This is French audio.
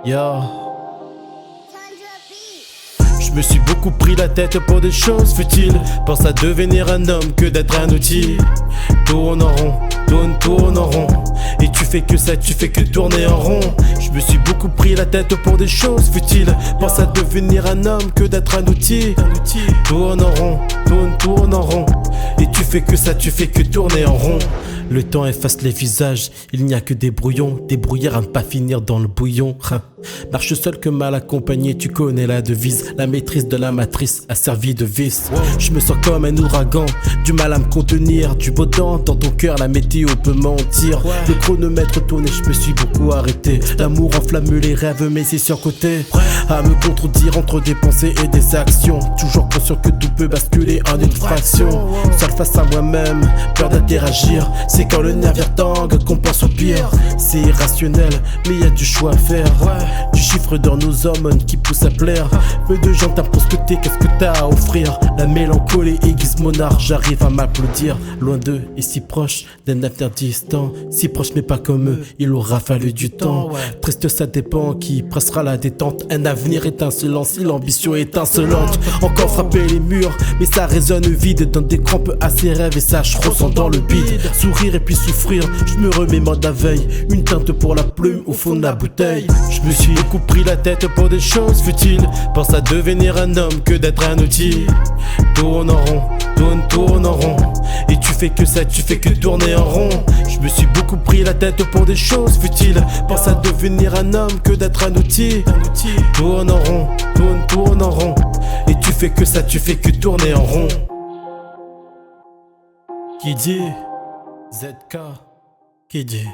Yo. Je me suis beaucoup pris la tête pour des choses futiles. Pense à devenir un homme que d'être un outil. Tourne en rond, tourne en rond. Et tu fais que ça, tu fais que tourner en rond. Je me suis beaucoup pris la tête pour des choses futiles. Pense à devenir un homme que d'être un outil. Tourne en rond, tourne en rond. Et tu fais que ça, tu fais que tourner en rond. Le temps efface les visages, il n'y a que des brouillons, des brouillards à ne pas finir dans le bouillon. Marche seul que mal accompagné, tu connais la devise. La maîtrise de la matrice a servi de vis. Je me sens comme un ouragan, du mal à me contenir. Du beau temps dans ton cœur, la météo peut mentir. Le chronomètre tourne et je me suis beaucoup arrêté. L'amour enflamme les rêves mais c'est surcoté. À me contredire entre des pensées et des actions. Toujours conscient que tout peut basculer en une fraction. Seul face à moi-même, peur d'interagir. C'est quand le nerf tangue qu'on pense au pire. C'est irrationnel mais y a du choix à faire. Du chiffre dans nos hormones qui poussent à plaire. Peu de gens t'imposent que t'es, qu'est-ce que t'as à offrir. La mélancolie aiguise mon art, j'arrive à m'applaudir. Loin d'eux et si proche d'un avenir distant. Si proche mais pas comme eux, il aura fallu du temps. Triste ça dépend qui pressera la détente. Un avenir étincelant si l'ambition est insolente. Encore frapper les murs mais ça résonne vide. Donne des crampes à ses rêves et ça je ressens dans le bide. Sourire et puis souffrir, je me remémore de la veille. Une teinte pour la plume au fond de la bouteille. Je me suis beaucoup pris la tête pour des choses futiles. Pense à devenir un homme que d'être un outil. Tourne en rond, tourne en rond. Et tu fais que ça, tu fais que tourner en rond. Je me suis beaucoup pris la tête pour des choses futiles. Pense à devenir un homme que d'être un outil. Tourne en rond, tourne en rond. Et tu fais que ça, tu fais que tourner en rond. Qui dit ZK, qui dit